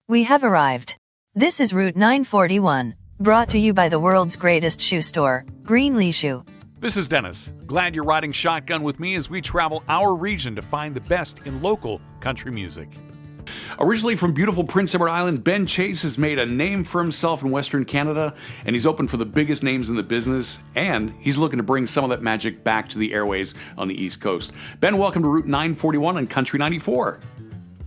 We have arrived. This is Route 941, brought to you by the world's greatest shoe store, Greenlee Shoe. This is Dennis. Glad you're riding shotgun with me as we travel our region to find the best in local country music. Originally from beautiful Prince Edward Island, Ben Chase has made a name for himself in Western Canada, and he's open for the biggest names in the business, and he's looking to bring some of that magic back to the airwaves on the East Coast. Ben, welcome to Route 941 on Country 94.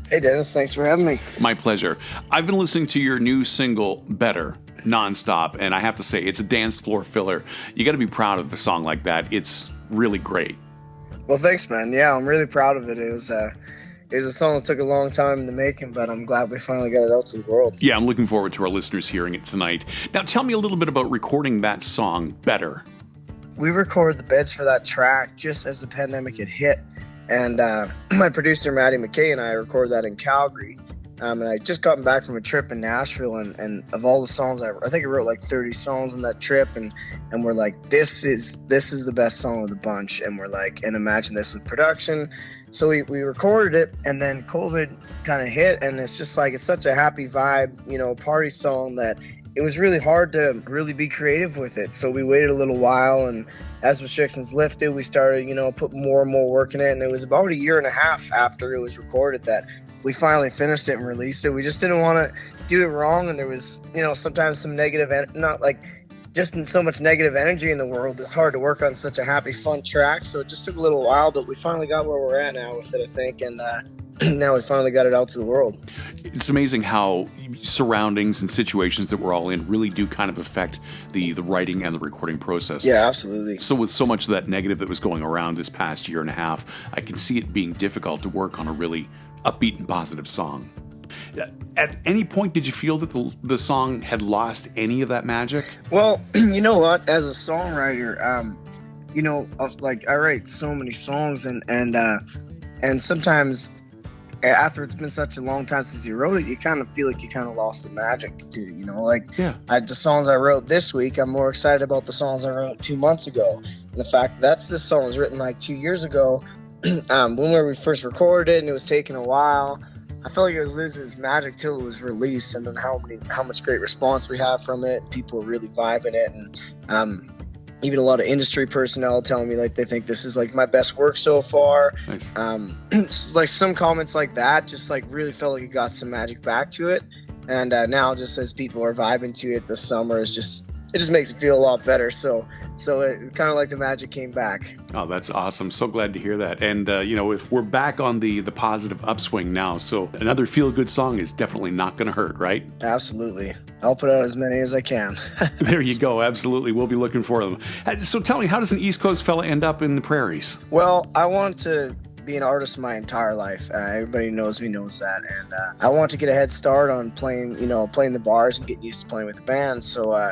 Hey Dennis, thanks for having me. My pleasure. I've been listening to your new single, Better, nonstop, and I have to say, it's a dance floor filler. You got to be proud of a song like that. It's really great. Well, thanks, man. Yeah, I'm really proud of it. It was a song that took a long time in the making, but I'm glad we finally got it out to the world. Yeah, I'm looking forward to our listeners hearing it tonight. Now, tell me a little bit about recording that song, Better. We recorded the beds for that track just as the pandemic had hit. And my producer, Maddie McKay, and I recorded that in Calgary. And I just gotten back from a trip in Nashville, and of all the songs, I think I wrote like 30 songs on that trip, and we're like, this is the best song of the bunch, and we're like, and imagine this with production. So we recorded it, and then COVID kind of hit, and it's just like, it's such a happy vibe, party song that it was really hard to really be creative with it. So we waited a little while, and as restrictions lifted, we started, put more and more work in it. And it was about a year and a half after it was recorded that we finally finished it and released it. We just didn't want to do it wrong. And there was, sometimes some negative, just so much negative energy in the world. It's hard to work on such a happy, fun track. So it just took a little while, but we finally got where we're at now with it, I think. And now we finally got it out to the world. It's amazing how surroundings and situations that we're all in really do kind of affect the writing and the recording process. Yeah, absolutely. So with so much of that negative that was going around this past year and a half, I can see it being difficult to work on a really upbeat and positive song. At any point, did you feel that the song had lost any of that magic? Well, you know what? As a songwriter, I write so many songs, and sometimes after it's been such a long time since you wrote it, you kind of feel like you kind of lost the magic too, the songs I wrote this week, I'm more excited about the songs I wrote 2 months ago. And the fact that this song was written like 2 years ago, when we first recorded it, and it was taking a while, I felt like it was losing its magic till it was released, and then how much great response we have from it. People are really vibing it, and even a lot of industry personnel telling me like they think this is like my best work so far. Nice. Like some comments like that just like really felt like it got some magic back to it. And now just as people are vibing to it this summer, it just makes it feel a lot better. So it's kind of like the magic came back. Oh, that's awesome. So glad to hear that. And, if we're back on the positive upswing now, so another feel-good song is definitely not going to hurt, right? Absolutely. I'll put out as many as I can. There you go. Absolutely. We'll be looking for them. So tell me, how does an East Coast fella end up in the prairies? Well, I wanted to be an artist my entire life. Everybody knows me knows that. And I want to get a head start on playing the bars and getting used to playing with the band. So,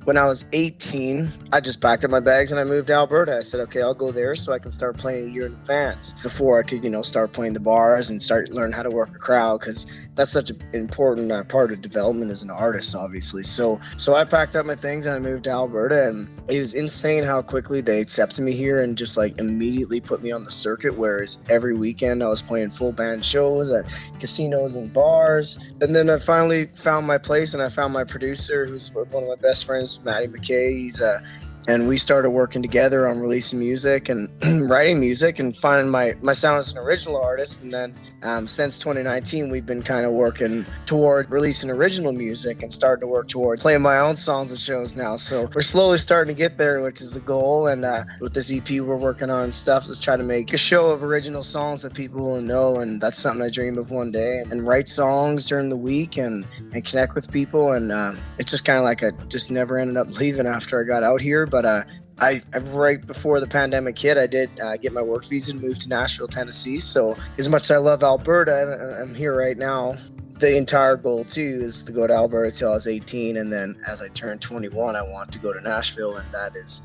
when I was 18, I just packed up my bags and I moved to Alberta. I said, okay, I'll go there so I can start playing a year in advance before I could, start playing the bars and start learning how to work a crowd, because that's such an important part of development as an artist, obviously. So I packed up my things and I moved to Alberta, and it was insane how quickly they accepted me here and just like immediately put me on the circuit, whereas every weekend I was playing full band shows at casinos and bars. And then I finally found my place, and I found my producer, who's one of my best friends, Maddie McKay. And we started working together on releasing music and writing music and finding my sound as an original artist. And then since 2019, we've been kind of working toward releasing original music and starting to work toward playing my own songs at shows now. So we're slowly starting to get there, which is the goal. And with this EP we're working on stuff, let's try to make a show of original songs that people will know. And that's something I dream of one day, and write songs during the week and connect with people. And it's just kind of like I just never ended up leaving after I got out here. But I right before the pandemic hit, I did get my work visa and move to Nashville, Tennessee. So as much as I love Alberta, and I'm here right now, the entire goal too is to go to Alberta till I was 18, and then as I turn 21, I want to go to Nashville, and that is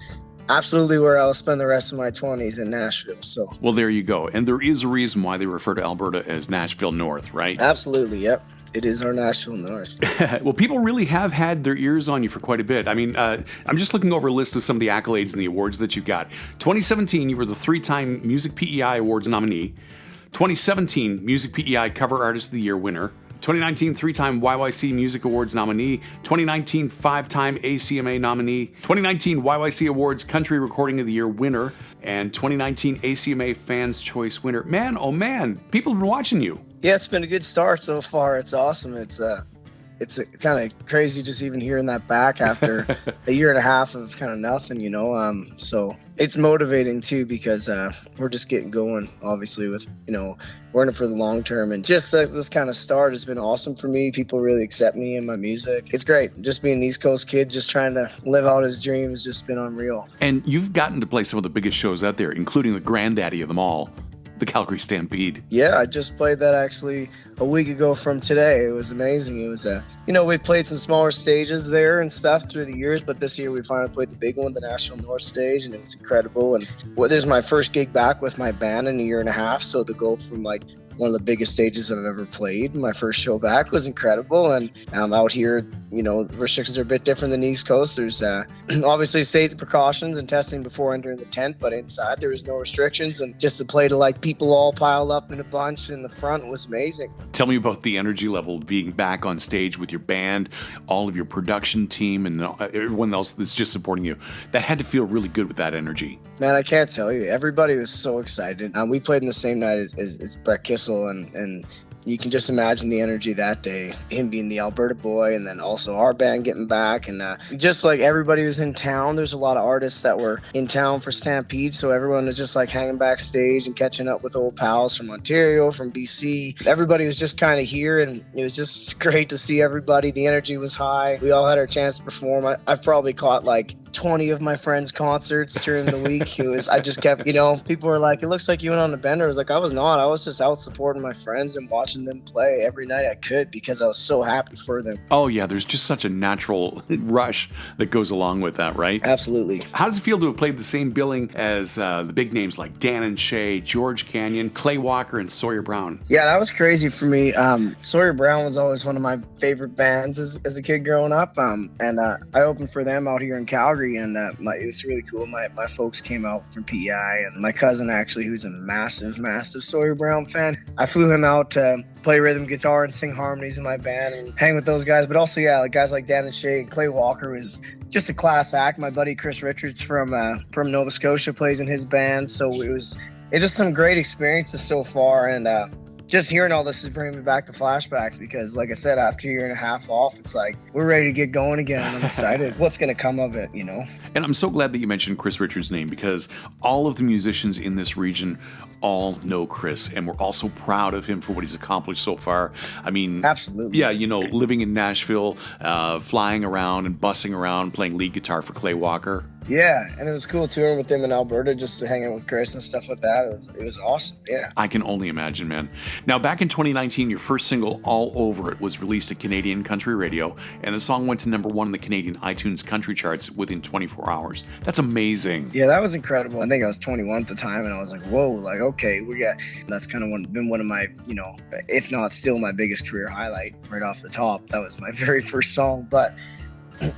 absolutely where I'll spend the rest of my 20s, in Nashville. So, well, there you go. And there is a reason why they refer to Alberta as Nashville North, right? Absolutely, yep. It is our Nashville North. Well, people really have had their ears on you for quite a bit. I mean, I'm just looking over a list of some of the accolades and the awards that you got. 2017, you were the 3-time Music PEI Awards nominee. 2017 Music PEI Cover Artist of the Year winner. 2019 three-time YYC Music Awards nominee, 2019 five-time ACMA nominee, 2019 YYC Awards Country Recording of the Year winner, and 2019 ACMA Fans Choice winner. Man, oh man, people have been watching you. Yeah, it's been a good start so far. It's awesome. It's kind of crazy just even hearing that back after a year and a half of kind of nothing, you know. So it's motivating too, because we're just getting going, obviously, with, you know, we're in it for the long term. And just this kind of start has been awesome for me. People really accept me and my music. It's great. Just being an East Coast kid, just trying to live out his dreams, just been unreal. And you've gotten to play some of the biggest shows out there, including the granddaddy of them all, the Calgary Stampede. Yeah, I just played that actually a week ago from today. It was amazing. It was you know, we've played some smaller stages there and stuff through the years, but this year we finally played the big one, the Nashville North stage, and it was incredible. And this is my first gig back with my band in a year and a half, so to go from like one of the biggest stages I've ever played, my first show back, was incredible. And out here, you know, restrictions are a bit different than the East Coast. There's obviously safety precautions and testing before entering the tent, but inside there was no restrictions. And just to play to like people all piled up in a bunch in the front was amazing. Tell me about the energy level of being back on stage with your band, all of your production team, and everyone else that's just supporting you. That had to feel really good with that energy. Man, I can't tell you. Everybody was so excited. We played in the same night as Brett Kissell, and you can just imagine the energy that day, him being the Alberta boy, and then also our band getting back. And just like everybody was in town, there's a lot of artists that were in town for Stampede, so everyone was just like hanging backstage and catching up with old pals from Ontario, from BC. Everybody was just kind of here, and it was just great to see everybody. The energy was high. We all had our chance to perform. I've probably caught like 20 of my friends' concerts during the week. I just kept, you know, people were like, it looks like you went on a bender. I was like, I was not. I was just out supporting my friends and watching them play every night I could, because I was so happy for them. Oh yeah, there's just such a natural rush that goes along with that, right? Absolutely. How does it feel to have played the same billing as the big names like Dan and Shay, George Canyon, Clay Walker, and Sawyer Brown? Yeah, that was crazy for me. Sawyer Brown was always one of my favorite bands as a kid growing up, and I opened for them out here in Calgary, and it was really cool. My folks came out from PEI, and my cousin actually, who's a massive Sawyer Brown fan, I flew him out to play rhythm guitar and sing harmonies in my band and hang with those guys. But also, yeah, like guys like Dan and Shay and Clay Walker was just a class act. My buddy Chris Richards from Nova Scotia plays in his band, so it's just some great experiences so far. And just hearing all this is bringing me back to flashbacks, because like I said, after a year and a half off, it's like we're ready to get going again. I'm excited what's going to come of it, you know. And I'm so glad that you mentioned Chris Richards' name, because all of the musicians in this region all know Chris, and we're also proud of him for what he's accomplished so far. I mean, absolutely. Yeah, you know, living in Nashville, flying around and bussing around, playing lead guitar for Clay Walker. Yeah, and it was cool touring with him in Alberta, just to hang out with Chris and stuff like that. It was awesome, yeah. I can only imagine, man. Now, back in 2019, your first single, All Over It, was released at Canadian Country Radio, and the song went to #1 in the Canadian iTunes country charts within 24 hours. That's amazing. Yeah, that was incredible. I think I was 21 at the time, and I was like, whoa, like, okay, that's kind of been one of my, you know, if not still my biggest career highlight right off the top. That was my very first song, but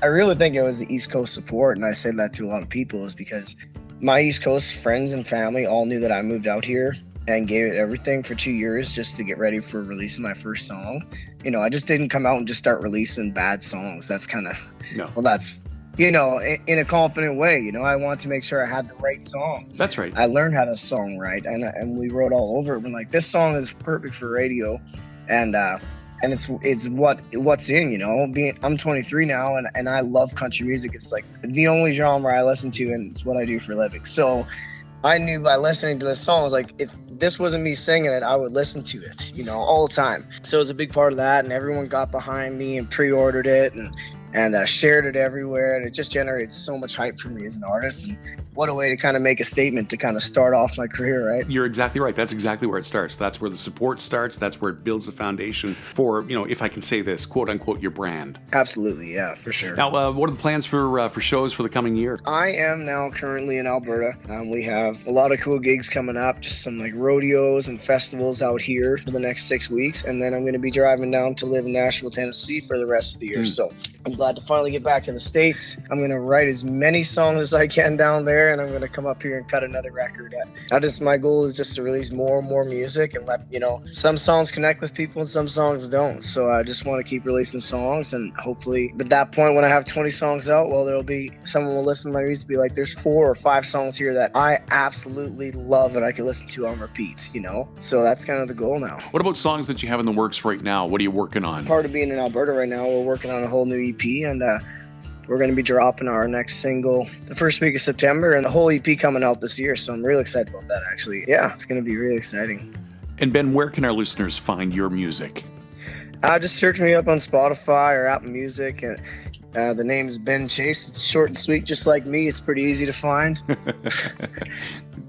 I really think it was the East Coast support, and I say that to a lot of people, is because my East Coast friends and family all knew that I moved out here and gave it everything for 2 years just to get ready for releasing my first song. You know, I just didn't come out and just start releasing bad songs. That's kind of, well, that's, you know, in a confident way. You know, I wanted to make sure I had the right songs. That's right. I learned how to songwrite, and we wrote all over it. We're like, this song is perfect for radio, and it's what's in, you know. I'm 23 now, and I love country music. It's like the only genre I listen to, and it's what I do for a living. So I knew by listening to this song, I was like, if this wasn't me singing it, I would listen to it, you know, all the time. So it was a big part of that, and everyone got behind me and pre-ordered it and shared it everywhere, and it just generated so much hype for me as an artist. And what a way to kind of make a statement to kind of start off my career, right? You're exactly right. That's exactly where it starts. That's where the support starts. That's where it builds the foundation for, you know, if I can say this, quote unquote, your brand. Absolutely, yeah, for sure. Now, what are the plans for shows for the coming year? I am now currently in Alberta. We have a lot of cool gigs coming up, just some like rodeos and festivals out here for the next 6 weeks, and then I'm going to be driving down to live in Nashville, Tennessee for the rest of the year. So I'm glad to finally get back to the States. I'm going to write as many songs as I can down there, and I'm going to come up here and cut another record. My goal is just to release more and more music and let, some songs connect with people and some songs don't. So I just want to keep releasing songs, and hopefully at that point when I have 20 songs out, well, there'll be someone will listen to my music and be like, there's 4 or 5 songs here that I absolutely love that I can listen to on repeat, So that's kind of the goal now. What about songs that you have in the works right now? What are you working on? Part of being in Alberta right now, we're working on a whole new EP, and we're going to be dropping our next single the first week of September, and the whole EP coming out this year. So I'm really excited about that, actually. Yeah, it's going to be really exciting. And Ben, where can our listeners find your music? Just search me up on Spotify or Apple Music. And the name is Ben Chase. It's short and sweet, just like me. It's pretty easy to find.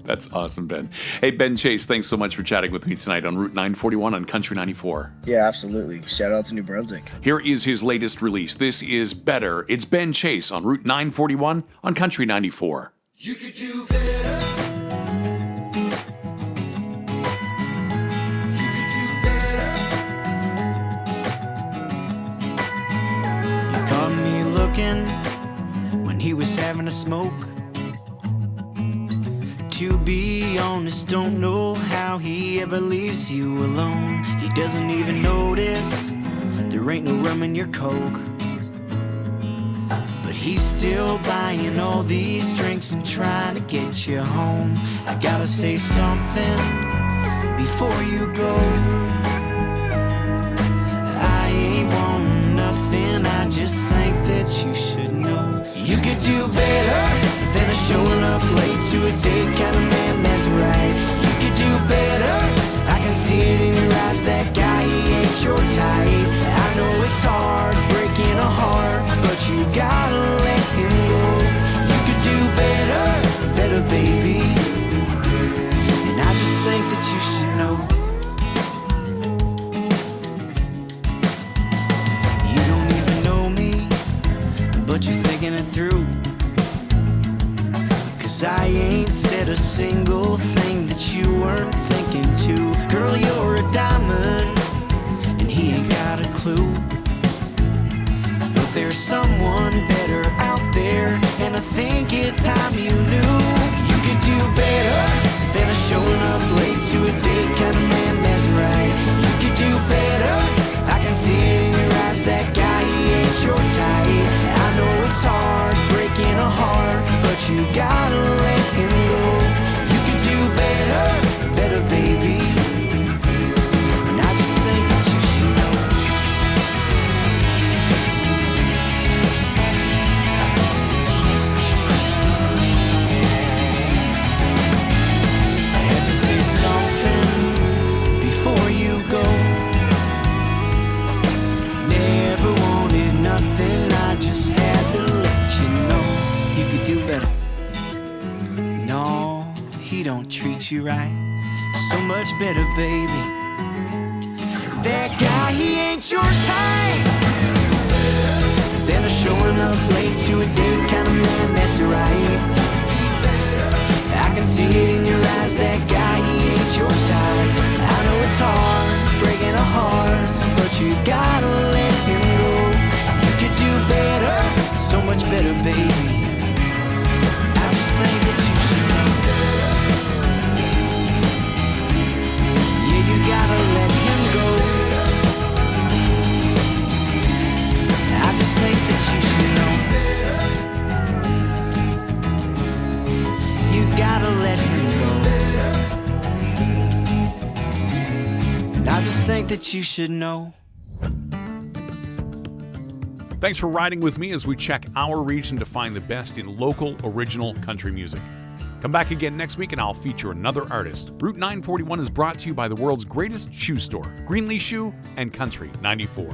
That's awesome, Ben. Hey, Ben Chase, thanks so much for chatting with me tonight on Route 941 on Country 94. Yeah, absolutely. Shout out to New Brunswick. Here is his latest release. This is Better. It's Ben Chase on Route 941 on Country 94. You could do better. You could do better. You caught me looking when he was having a smoke. To be honest, don't know how he ever leaves you alone. He doesn't even notice there ain't no rum in your Coke. But he's still buying all these drinks and trying to get you home. I gotta say something before you go. I ain't wanting nothing, I just think that you should know. You could do better than a showing up late to a date kind of man, that's right. You could do better, I can see it in your eyes. That guy, he ain't your type. I know it's hard, breaking a heart, but you gotta let him go. You could do better, better baby. And I just think that you should know. You don't even know me, but you're thinking it through. I ain't said a single thing that you weren't thinking too. Girl, you're a diamond, and he ain't got a clue. But there's someone better out there, and I think it's time you knew. You could do better than a showing up late to a date kind of man, that's right. You could do better, I can see it in your eyes. That guy, he ain't your type. I know it's hard, breaking a heart, but you gotta let him go. You can do better, better baby. And I just think that you should know. I had to say something before you go. Never wanted nothing, I just had to let you know. You could do better. No, he don't treat you right. So much better, baby. That guy, he ain't your type. Then a showing up late to a date kind of man, that's right. I can see it in your eyes. That guy, he ain't your type. I know it's hard, breaking a heart, but you gotta let him go. You could do better, so much better, baby. I just think that you should know. Yeah, you gotta let him go. I just think that you should know. You gotta let him go. And I just think that you should know. Thanks for riding with me as we check our region to find the best in local, original country music. Come back again next week and I'll feature another artist. Route 941 is brought to you by the world's greatest shoe store, Greenlee Shoe and Country 94.